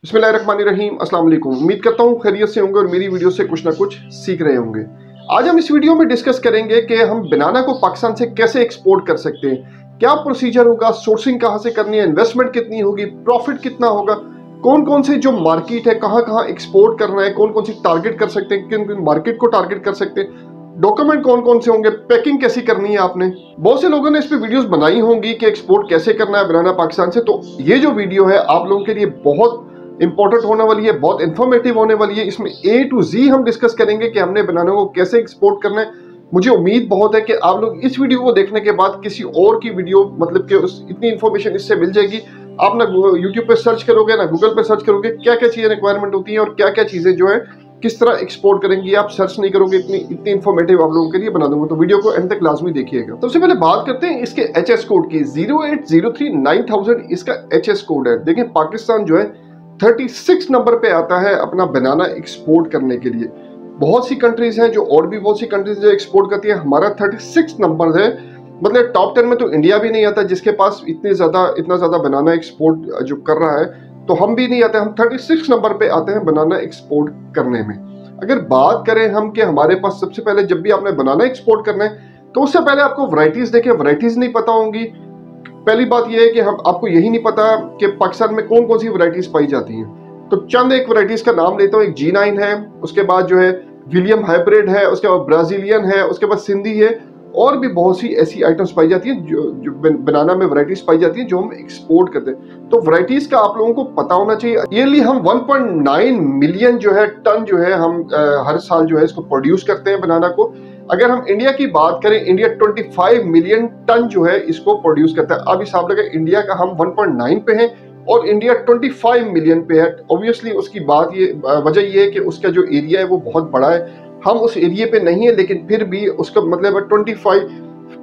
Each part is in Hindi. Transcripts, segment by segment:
बिस्मिल्लाहिर्रहमानिर्रहीम। अस्सलाम वालेकुम। उम्मीद करता हूँ खैरियत से होंगे और मेरी वीडियो से कुछ ना कुछ सीख रहे होंगे। आज हम इस वीडियो में डिस्कस करेंगे कि हम बनाना को पाकिस्तान से कैसे एक्सपोर्ट कर सकते हैं, क्या प्रोसीजर होगा, सोर्सिंग कहाँ से करनी है, इन्वेस्टमेंट कितनी होगी, प्रॉफिट कितना होगा, कौन कौन से जो मार्केट है कहाँ कहाँ एक्सपोर्ट करना है, कौन कौन सी टारगेट कर सकते हैं, किन किन मार्केट को टारगेट कर सकते हैं, डॉक्यूमेंट कौन कौन से होंगे, पैकिंग कैसी करनी है। आपने बहुत से लोगों ने इस पे वीडियोस बनाई होंगी कि एक्सपोर्ट कैसे करना है बनाना पाकिस्तान से। तो ये जो वीडियो है आप लोगों के लिए बहुत इंपॉर्टेंट होने वाली है, बहुत इंफॉर्मेटिव होने वाली है। इसमें A to Z हम डिस्कस करेंगे कि हमने बनाना को कैसे एक्सपोर्ट करना है। मुझे उम्मीद बहुत है कि आप लोग इस वीडियो को देखने के बाद किसी और की वीडियो मतलब कि इतनी इन्फॉर्मेशन इससे मिल जाएगी। आप ना यूट्यूब पे सर्च करोगे ना गूगल पे सर्च करोगे क्या क्या चीजें रिक्वायरमेंट होती है और क्या क्या चीजें जो है किस तरह एक्सपोर्ट करेंगी, आप सर्च नहीं करोगे। इतनी इन्फॉर्मेटिव आप लोगों के लिए बना दूंगा, तो वीडियो को एंड तक लाजमी देखिएगा। सबसे पहले बात करते हैं इसके HS कोड की। 08039000 इसका HS कोड है। देखिए पाकिस्तान जो है 36 नंबर पे आता है अपना बनाना एक्सपोर्ट करने के लिए। बहुत सी कंट्रीज हैं जो और भी बहुत सी कंट्रीज जो एक्सपोर्ट करती है, हमारा 36 नंबर है। मतलब टॉप 10 में तो इंडिया भी नहीं आता जिसके पास इतना ज्यादा बनाना एक्सपोर्ट जो कर रहा है, तो हम भी नहीं आते। हम 36 नंबर पे आते हैं बनाना एक्सपोर्ट करने में। अगर बात करें हम कि हमारे पास सबसे पहले जब भी आपने बनाना एक्सपोर्ट करना है तो उससे पहले आपको वैरायटीज देखें, वैरायटीज नहीं पता होंगी। पहली बात यह है कि हम आपको यही नहीं पता कि पाकिस्तान में कौन कौन सी वैरायटीज पाई जाती हैं। तो चंद एक वैरायटीज का नाम लेता हूँ। एक G9 है, उसके बाद जो है विलियम हाइब्रिड है, उसके बाद ब्राजीलियन है, उसके बाद सिंधी है, और भी बहुत सी ऐसी आइटम्स पाई जाती हैं जो बनाना में वैरायटीज पाई जाती हैं जो हम एक्सपोर्ट करते हैं। तो वैरायटीज का आप लोगों को पता होना चाहिए। ईयरली हम 1.9 मिलियन जो है टन जो है हम हर साल जो है इसको प्रोड्यूस करते हैं बनाना को। अगर हम इंडिया की बात करें, इंडिया 25 मिलियन टन जो है इसको प्रोड्यूस करता है। अब हिसाब लगा इंडिया का हम 1.9 पे हैं और इंडिया 25 मिलियन पे है। ऑब्वियसली उसकी बात ये वजह ये है कि उसका जो एरिया है वो बहुत बड़ा है। हम उस एरिया पे नहीं है लेकिन फिर भी उसका मतलब है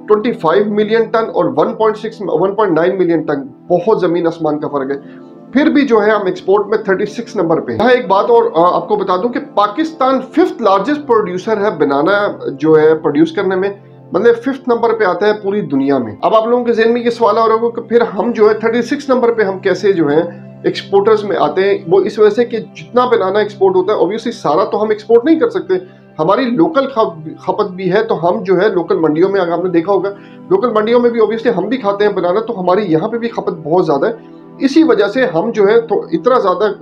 25 मिलियन टन और 1.9 मिलियन टन, बहुत जमीन आसमान का फर्क है। फिर भी जो है हम एक्सपोर्ट में 36 नंबर पे। यहाँ एक बात और आपको बता दूं कि पाकिस्तान 5th लार्जेस्ट प्रोड्यूसर है बनाना जो है प्रोड्यूस करने में, मतलब 5th नंबर पे आता है पूरी दुनिया में। अब आप लोगों के ज़हन में ये सवाल आ रहा होगा कि फिर हम जो है 36 नंबर पे हम कैसे जो है एक्सपोर्टर्स में आते हैं। वो इस वजह से कि जितना बनाना एक्सपोर्ट होता है ऑब्वियसली सारा तो हम एक्सपोर्ट नहीं कर सकते। हमारी लोकल खपत भी है, तो हम जो है लोकल मंडियों में, अगर आपने देखा होगा लोकल मंडियों में भी ऑब्वियसली हम भी खाते हैं बनाना, तो हमारी यहाँ पे भी खपत बहुत ज्यादा है। इसी वजह से हम जो है तो इतना ज्यादा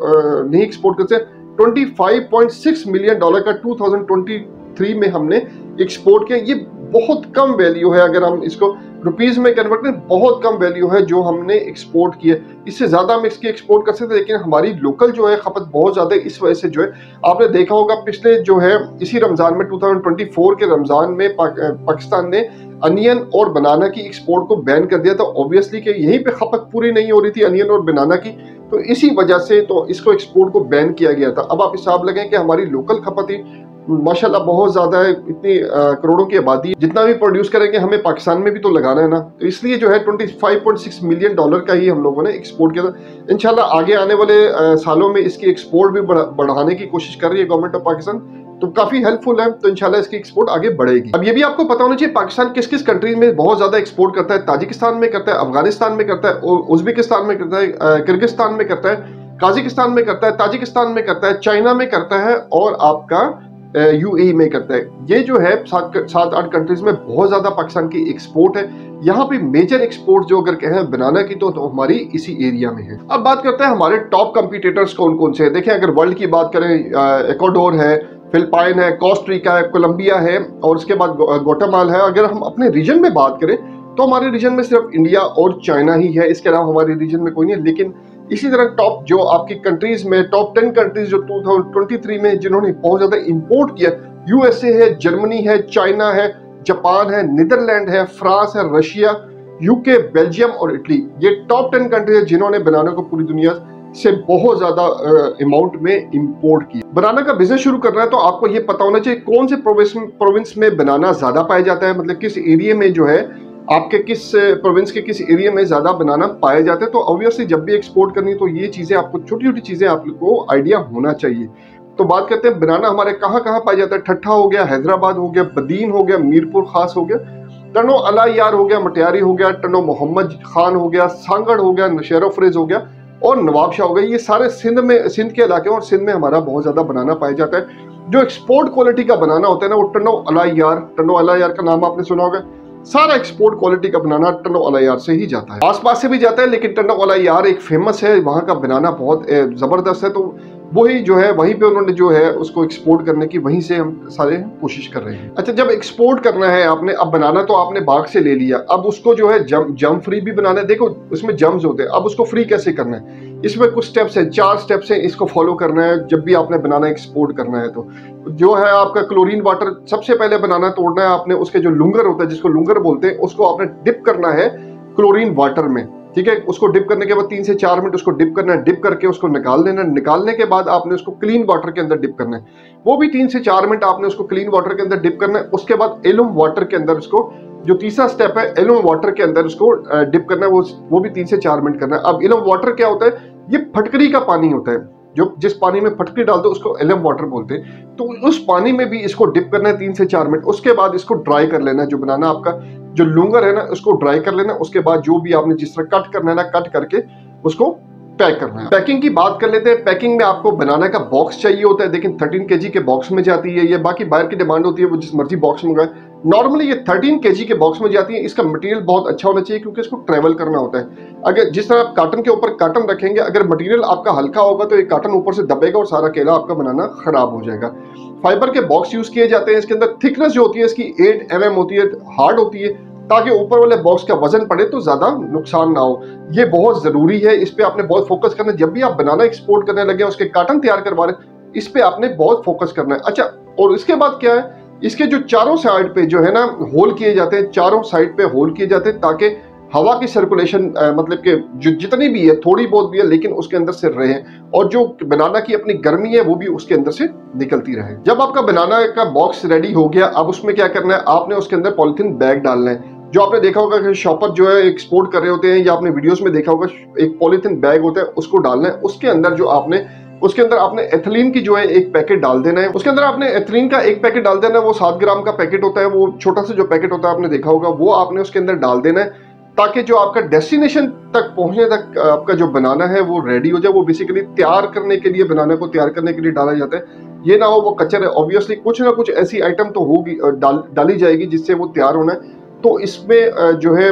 नहीं एक्सपोर्ट करते। 25.6 मिलियन डॉलर का 2023 में हमने एक्सपोर्ट किया। ये बहुत कम वैल्यू है, अगर हम इसको रुपीज में कन्वर्ट करें बहुत कम वैल्यू है जो हमने एक्सपोर्ट किया। इससे ज्यादा हम इसकी एक्सपोर्ट कर सकते हैं, लेकिन हमारी लोकल जो है खपत बहुत ज्यादा है। इस वजह से जो है आपने देखा होगा पिछले जो है इसी रमजान में 2024 के रमजान में पाकिस्तान ने अनियन और बनाना की एक्सपोर्ट को बैन कर दिया था। ऑब्वियसली कि यहीं पे खपत पूरी नहीं हो रही थी अनियन और बनाना की, तो इसी वजह से तो इसको एक्सपोर्ट को बैन किया गया था। अब आप हिसाब लगाएं कि हमारी लोकल खपत ही माशाल्लाह बहुत ज्यादा है। इतनी करोड़ों की आबादी, जितना भी प्रोड्यूस करेंगे हमें पाकिस्तान में भी तो लगाना है ना। तो इसलिए जो है 25.6 मिलियन डॉलर का ही हम लोगों ने एक्सपोर्ट किया था। इंशाल्लाह आगे आने वाले सालों में इसकी एक्सपोर्ट भी बढ़ाने की कोशिश कर रही है गवर्नमेंट ऑफ पाकिस्तान, तो काफी हेल्पफुल है। तो इंशाल्लाह इसकी एक्सपोर्ट आगे बढ़ेगी। अब ये भी आपको पता होना चाहिए पाकिस्तान किस किस कंट्रीज में बहुत ज्यादा एक्सपोर्ट करता है। ताजिकिस्तान में करता है, अफगानिस्तान में करता है, उज्बेकिस्तान में करता है, किर्गिस्तान में करता है, काजिकिस्तान में करता है, ताजिकिस्तान में करता है, चाइना में करता है और आपका UAE में करता है। ये जो है 7-8 कंट्रीज में बहुत ज्यादा पाकिस्तान की एक्सपोर्ट है। यहाँ पे मेजर एक्सपोर्ट जो अगर कहें बनाना की तो हमारी इसी एरिया में है। अब बात करते हैं हमारे टॉप कंपटीटर्स कौन कौन से हैं। देखिए अगर वर्ल्ड की बात करें, इक्वाडोर है, फिलिपाइन है, कोस्टारिका है, कोलंबिया है और उसके बाद ग्वाटेमाला है। अगर हम अपने रीजन में बात करें तो हमारे रीजन में सिर्फ इंडिया और चाइना ही है, इसके अलावा हमारे रीजन में कोई नहीं है। लेकिन इसी तरह टॉप जो आपकी कंट्रीज में टॉप 10 कंट्रीज जो 2023 में जिन्होंने बहुत ज्यादा इंपोर्ट किया, USA है, जर्मनी है, चाइना है, जापान है, नीदरलैंड है, फ्रांस है, रशिया, UK, बेल्जियम और इटली। ये टॉप 10 कंट्रीज है जिन्होंने बनाना को पूरी दुनिया से बहुत ज्यादा अमाउंट में इंपोर्ट किया। बनाना का बिजनेस शुरू करना है तो आपको ये पता होना चाहिए कौन से प्रोविंस में बनाना ज्यादा पाया जाता है, मतलब किस एरिया में जो है आपके किस प्रोविंस के किस एरिया में ज्यादा बनाना पाए जाते हैं। तो ऑब्वियसली जब भी एक्सपोर्ट करनी तो ये चीजें आपको छोटी छोटी चीजें आपको आइडिया होना चाहिए। तो बात करते हैं बनाना हमारे कहाँ कहाँ पाया जाता है। ठट्ठा हो गया, हैदराबाद हो गया, बदीन हो गया, मीरपुर खास हो गया, टनो अला यार हो गया, मटियारी हो गया, टनो मोहम्मद खान हो गया, सांगड़ हो गया, नशेरो फ्रेज हो गया और नवाबशाह हो गए, ये सारे सिंध के इलाके और सिंध में हमारा बहुत ज्यादा बनाना पाया जाता है। जो एक्सपोर्ट क्वालिटी का बनाना होता है ना, वो टन्नो अलायार का नाम आपने सुना होगा। सारा एक्सपोर्ट क्वालिटी का बनाना टन्नो अलायार से ही जाता है, आसपास से भी जाता है, लेकिन टन्नो अलायार एक फेमस है, वहां का बनाना बहुत जबरदस्त है। तो वही जो है वहीं पे उन्होंने जो है उसको एक्सपोर्ट करने की वहीं से हम सारे कोशिश कर रहे हैं। अच्छा, जब एक्सपोर्ट करना है आपने, अब बनाना तो आपने बाग से ले लिया, अब उसको जो है जम फ्री भी बनाना है। देखो उसमें जम्स होते हैं, अब उसको फ्री कैसे करना है, इसमें कुछ स्टेप्स है, 4 स्टेप्स है, इसको फॉलो करना है जब भी आपने बनाना एक्सपोर्ट करना है। तो जो है आपका क्लोरीन वाटर सबसे पहले बनाना तोड़ना है आपने, उसके जो लुंगर होता है जिसको लुंगर बोलते हैं, उसको आपने डिप करना है क्लोरीन वाटर में, ठीक है। उसको डिप करने के बाद 3 से 4 मिनट उसको डिप करना है, डिप करके उसको निकाल देना, निकालने के बाद आपने उसको क्लीन वाटर के अंदर डिप करना है, वो भी 3 से 4 मिनट आपने उसको क्लीन वाटर के अंदर डिप करना है। उसके बाद एलुम वाटर के अंदर उसको, जो तीसरा स्टेप है एलुम वाटर के अंदर उसको डिप करना है, वो भी 3 से 4 मिनट करना है। अब एलुम वाटर क्या होता है, ये फटकरी का पानी होता है, जो जिस पानी में फटकरी डाल दो उसको एलम वाटर बोलते हैं। तो उस पानी में भी इसको डिप करना है 3 से 4 मिनट। उसके बाद इसको ड्राई कर लेना है, जो बनाना आपका जो लुंगर है ना उसको ड्राई कर लेना। उसके बाद जो भी आपने जिस तरह कट करना है ना, कट करके उसको पैक करना है। पैकिंग की बात कर लेते हैं। पैकिंग में आपको बनाना का बॉक्स चाहिए होता है, लेकिन 13 kg के बॉक्स में जाती है ये, बाकी बाहर की डिमांड होती है वो जिस मर्जी बॉक्स में मंगाए। नॉर्मली ये 13 kg के बॉक्स में जाती है। इसका मटेरियल बहुत अच्छा होना चाहिए क्योंकि इसको ट्रेवल करना होता है। अगर जिस तरह आप काटन के ऊपर काटन रखेंगे, अगर मटेरियल आपका हल्का होगा तो ये काटन ऊपर से दबेगा और सारा केला आपका बनाना खराब हो जाएगा। फाइबर के बॉक्स यूज किए जाते हैं। इसके अंदर थिकनेस जो होती है इसकी 8 mm होती है, हार्ड होती है, ताकि ऊपर वाले बॉक्स का वजन पड़े तो ज्यादा नुकसान ना हो। ये बहुत जरूरी है, इस पे आपने बहुत फोकस करना है। जब भी आप बनाना एक्सपोर्ट करने लगे, उसके कार्टन तैयार करवा रहे, इस पे आपने बहुत फोकस करना है। अच्छा, और इसके बाद क्या है, इसके जो चारों साइड पे जो है ना होल किए जाते हैं, चारों साइड पे होल किए जाते हैं ताकि हवा की सर्कुलेशन मतलब कि जो जितनी भी है, थोड़ी बहुत भी है, लेकिन उसके अंदर से रहे, और जो बनाना की अपनी गर्मी है वो भी उसके अंदर से निकलती रहे। जब आपका बनाना का बॉक्स रेडी हो गया, अब उसमें क्या करना है, आपने उसके अंदर पॉलिथीन बैग डालना है। जो आपने देखा होगा कि शॉपर जो है एक्सपोर्ट कर रहे होते हैं, या आपने वीडियोस में देखा होगा, एक पॉलिथीन बैग होता है, उसको डालना है। उसके अंदर आपने एथिलीन की जो है एक पैकेट डाल देना है। उसके अंदर आपने एथिलीन का एक पैकेट डाल देना है। वो 7 ग्राम का पैकेट होता है, वो छोटा सा जो पैकेट होता है आपने देखा होगा, वो आपने उसके अंदर डाल देना है, ताकि जो आपका डेस्टिनेशन तक पहुंचने तक आपका जो बनाना है वो रेडी हो जाए। वो बेसिकली तैयार करने के लिए, बनाने को तैयार करने के लिए डाला जाता है। ये ना हो वो कच्चा है, ऑब्वियसली कुछ ना कुछ ऐसी आइटम तो होगी, डाली जाएगी जिससे वो तैयार होना है। तो इसमें जो है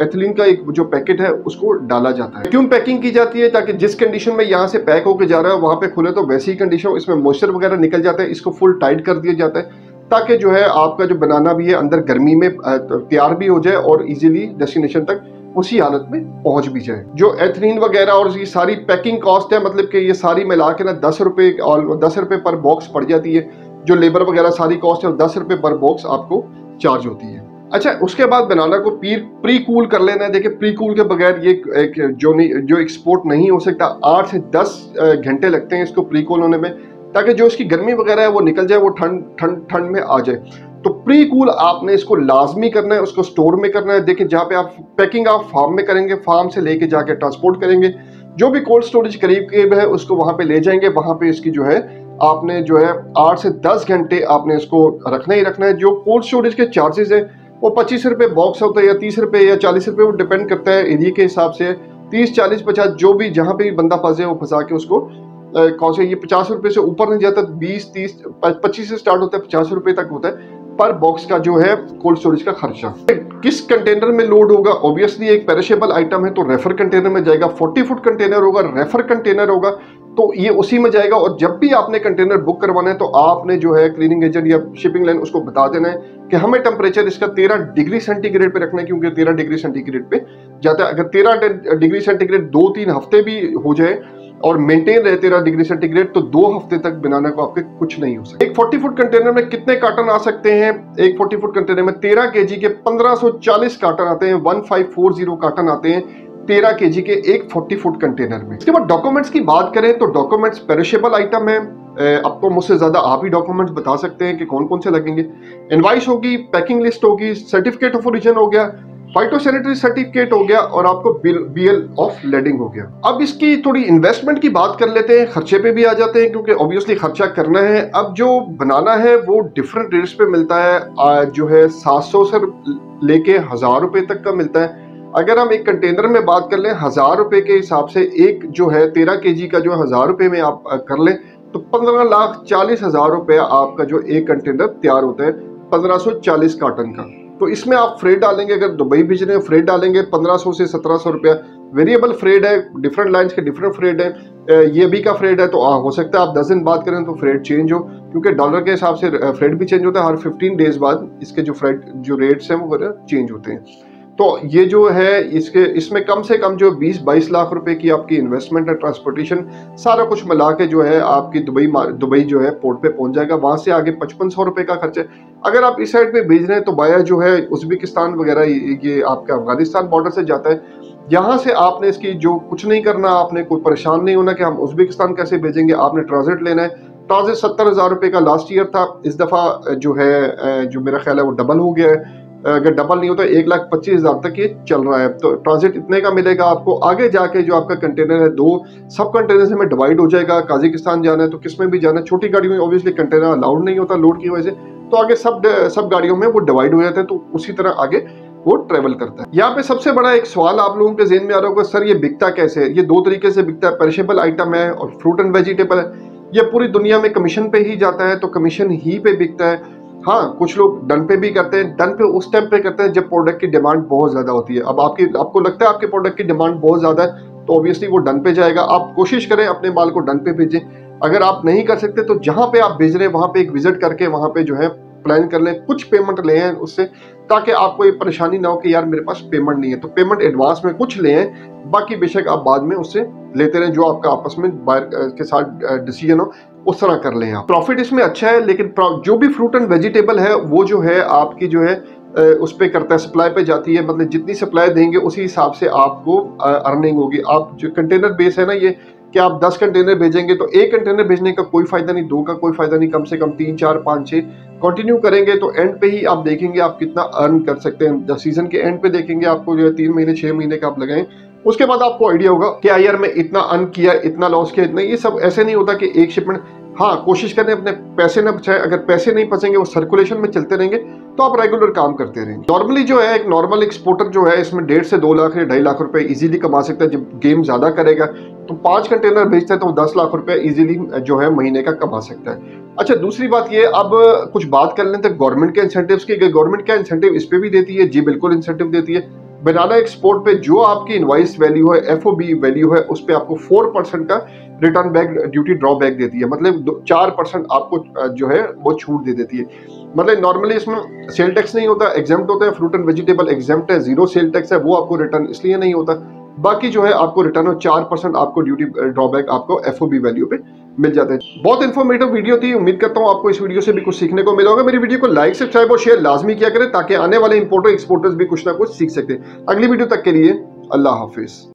एथिलीन का एक जो पैकेट है उसको डाला जाता है। क्यों पैकिंग की जाती है, ताकि जिस कंडीशन में यहाँ से पैक होकर जा रहा है वहां पे खुले तो वैसी ही कंडीशन, इसमें मॉइस्चर वगैरह निकल जाता है, इसको फुल टाइट कर दिया जाता है, ताकि जो है आपका जो बनाना भी है अंदर गर्मी में तैयार भी हो जाए और इजीली डेस्टिनेशन तक उसी हालत में पहुंच भी जाए। जो एथिलीन वगैरह और ये सारी पैकिंग कॉस्ट है, मतलब कि ये सारी मिला के ना 10 रुपए और 10 रुपए पर बॉक्स पड़ जाती है। जो लेबर वगैरह सारी कॉस्ट है 10 रुपए पर बॉक्स आपको चार्ज होती है। अच्छा, उसके बाद बनाना को प्री कूल कर लेना है। देखिए, प्री कूल के बगैर ये जो एक्सपोर्ट नहीं हो सकता। 8 से 10 घंटे लगते हैं इसको प्री कूल होने में, ताकि जो इसकी गर्मी वगैरह है वो निकल जाए, वो ठंड में आ जाए। तो प्री कूल आपने इसको लाजमी करना है, उसको स्टोर में करना है। देखिए, जहाँ पे आप पैकिंग आप फार्म में करेंगे, फार्म से लेके जाके ट्रांसपोर्ट करेंगे, जो भी कोल्ड स्टोरेज करीब है उसको वहां पे ले जाएंगे। वहां पे इसकी जो है आपने जो है 8 से 10 घंटे आपने इसको रखना ही रखना है। जो कोल्ड स्टोरेज के चार्जेस है वो 25 रुपए बॉक्स होता है, या 30 रुपए या 40 रुपए, वो डिपेंड करता है एरिया के हिसाब से। 30, 40, 50 जो भी जहां पे भी बंदा फंसे वो फंसा के उसको कौन से, ये 50 रुपए से ऊपर नहीं जाता, 20, 30, 25 से स्टार्ट होता है, 50 रुपए तक होता है पर बॉक्स का जो है कोल्ड स्टोरेज का खर्चा। किस कंटेनर में लोड होगा, ऑब्वियसली एक पेरिशेबल आइटम है तो रेफर कंटेनर में जाएगा। 40 फुट कंटेनर होगा, रेफर कंटेनर होगा तो ये उसी में जाएगा। और जब भी आपने कंटेनर बुक करवाना है तो आपने जो है क्लीनिंग एजेंट या शिपिंग लाइन उसको बता देना है कि हमें टेम्परेचर इसका 13 डिग्री सेंटीग्रेड पे रखना है, क्योंकि 13 डिग्री सेंटीग्रेड पे जाता है। अगर 13 डिग्री सेंटीग्रेड 2-3 हफ्ते भी हो जाए और मेंटेन रहे 13 डिग्री सेंटीग्रेड, तो 2 हफ्ते तक बनाने को आपके कुछ नहीं हो सकता। एक 40 फुट कंटेनर में कितने कार्टन आ सकते हैं? एक 40 फुट कंटेनर में 13 केजी के 1540 कार्टन आते हैं, 1540 कार्टन आते हैं 13 केजी के एक 40 फुट कंटेनर में। इसके बाद डॉक्यूमेंट्स की बात करें तो डॉक्यूमेंट्स पेरिशेबल आइटम है। अब तो मुझसे ज्यादा आप ही डॉक्यूमेंट्स बता सकते हैं कि कौन कौन से लगेंगे। इनवाइस होगी, पैकिंग लिस्ट होगी, सर्टिफिकेट ऑफ ओरिजिन हो गया, फाइटोसैनिटरी सर्टिफिकेट हो गया, और आपको बीएल ऑफ लेडिंग हो गया। अब इसकी थोड़ी इन्वेस्टमेंट की बात कर लेते हैं, खर्चे पे भी आ जाते हैं, क्योंकि ऑब्वियसली खर्चा करना है। अब जो बनाना है वो डिफरेंट रेट्स पे मिलता है, जो है 700 से लेके 1000 रुपए तक का मिलता है। अगर हम एक कंटेनर में बात कर लें 1000 रुपए के हिसाब से, एक जो है 13 kg का जो 1000 रुपए में आप कर लें तो 15,40,000 रुपया आपका जो एक कंटेनर तैयार होता है 1540 कार्टन का। तो इसमें आप फ्रेट डालेंगे, अगर दुबई भेज रहे हैं फ्रेट डालेंगे 1500 से 1700 रुपया। वेरिएबल फ्रेट है, डिफरेंट लाइंस के डिफरेंट फ्रेट है। ये भी का फ्रेट है तो हो सकता है आप 10 दिन बाद करें तो फ्रेट चेंज हो, क्योंकि डॉलर के हिसाब से फ्रेट भी चेंज होता है। हर 15 डेज बाद इसके जो फ्रेट जो रेट्स हैं वो चेंज होते हैं। तो ये जो है इसमें कम से कम जो 20-22 लाख रुपए की आपकी इन्वेस्टमेंट है, ट्रांसपोर्टेशन सारा कुछ मिला के जो है आपकी दुबई जो है पोर्ट पे पहुंच जाएगा। वहां से आगे 5500 रुपए का खर्चा है। अगर आप इस साइड पे भेज रहे हैं तो बाया जो है उज्बेकिस्तान वगैरह ये आपका अफगानिस्तान बॉर्डर से जाता है। यहाँ से आपने इसकी जो कुछ नहीं करना, आपने कोई परेशान नहीं होना कि हम उज्बेकिस्तान कैसे भेजेंगे। आपने ट्रांजिट लेना है। ट्रांजिट 70,000 रुपए का लास्ट ईयर था, इस दफा जो है जो मेरा ख्याल है वो डबल हो गया है। अगर डबल नहीं होता 1,25,000 तक ये चल रहा है। तो ट्रांजिट इतने का मिलेगा आपको। आगे जाके जो आपका कंटेनर है 2 सब कंटेनर में डिवाइड हो जाएगा। काजाकिस्तान जाना है तो किसमें भी जाना है। छोटी गाड़ियों में ऑब्वियसली कंटेनर अलाउड नहीं होता लोड की वजह से, तो आगे सब गाड़ियों में वो डिवाइड हो जाता है, तो उसी तरह आगे वो ट्रेवल करता है। यहाँ पे सबसे बड़ा एक सवाल आप लोगों के ज़हन में आ रहा होगा, सर ये बिकता कैसे है? ये 2 तरीके से बिकता है, पेरिशेबल आइटम है और फ्रूट एंड वेजिटेबल है। ये पूरी दुनिया में कमीशन पे ही जाता है, तो कमीशन ही पे बिकता है। हाँ, कुछ लोग डन पे भी करते हैं। डन पे उस टाइम पे करते हैं जब प्रोडक्ट की डिमांड बहुत ज्यादा होती है। अब आपको लगता है आपके प्रोडक्ट की डिमांड बहुत ज्यादा है तो ऑब्वियसली वो डन पे जाएगा। आप कोशिश करें अपने माल को डन पे भेजें। अगर आप नहीं कर सकते तो जहां पे आप भेज रहे हैं वहां पे एक विजिट करके वहां पे जो है प्लान कर लें, कुछ पेमेंट लें उससे, ताकि आपको ये परेशानी ना हो कि यार मेरे पास पेमेंट नहीं है। तो पेमेंट एडवांस में कुछ लें, बाकी बेशक आप बाद में उससे लेते रहें। जो आपका आपस में बायर के साथ डिसीजन हो उस तरह कर लें आप। प्रॉफिट इसमें अच्छा है, लेकिन जो भी फ्रूट एंड वेजिटेबल है वो जो है आपकी जो है उस पे करता है, सप्लाई पे जाती है। मतलब जितनी सप्लाई देंगे उसी हिसाब से आपको अर्निंग होगी। आप जो कंटेनर बेस है ना ये, कि आप 10 कंटेनर भेजेंगे तो एक कंटेनर भेजने का कोई फायदा नहीं, 2 का कोई फायदा नहीं, कम से कम 3, 4, 5, 6 कंटिन्यू करेंगे तो एंड पे ही आप देखेंगे आप कितना अर्न कर सकते हैं। जब सीजन के एंड पे देखेंगे आपको जो है 3 महीने 6 महीने का आप लगाएं, उसके बाद आपको आइडिया होगा कि यार मैं इतना अर्न किया, इतना लॉस किया, इतना। ये सब ऐसे नहीं होता कि एक शिपमेंट। हाँ, कोशिश करें अपने पैसे ना बचाएं। अगर पैसे नहीं बचेंगे वो सर्कुलेशन में चलते रहेंगे तो आप रेगुलर काम करते रहेंगे। नॉर्मली जो है एक नॉर्मल एक्सपोर्टर जो है इसमें 1.5 से 2 लाख या 2.5 लाख रुपए इजीली कमा सकता है। जब गेम ज्यादा करेगा तो 5 कंटेनर भेजता है तो 10 लाख रुपए इजीली जो है महीने का कमा सकता है। अच्छा, दूसरी बात ये, अब कुछ बात कर लेते हैं गवर्नमेंट के इंसेंटिव्स की। गवर्नमेंट क्या इंसेंटिव इस पे भी देती है? जी बिल्कुल इंसेंटिव देती है। बनाना एक्सपोर्ट पे जो आपकी इनवाइस वैल्यू है, एफओबी वैल्यू है, उस पे आपको 4% का रिटर्न बैक ड्यूटी ड्रॉबैक देती है। मतलब 4% आपको जो है वो छूट दे देती है। मतलब नॉर्मली इसमें सेल टैक्स नहीं होता, एग्जेम्प्ट होता है। फ्रूट एंड वेजिटेबल एग्जेम्प्ट है, 0 सेल टैक्स है, वो आपको रिटर्न इसलिए नहीं होता। बाकी जो है आपको रिटर्न हो 4% आपको ड्यूटी ड्रॉबैक आपको एफओबी वैल्यू पे मिल जाता है। बहुत इन्फॉर्मेटिव वीडियो थी। उम्मीद करता हूँ आपको इस वीडियो से भी कुछ सीखने को मिला होगा। मेरी वीडियो को लाइक, सब्सक्राइब और शेयर लाजमी किया करें ताकि आने वाले इंपोर्टर एक्सपोर्टर्स भी कुछ ना कुछ सीख सकते हैं। अगली वीडियो तक के लिए अल्लाह हाफिज।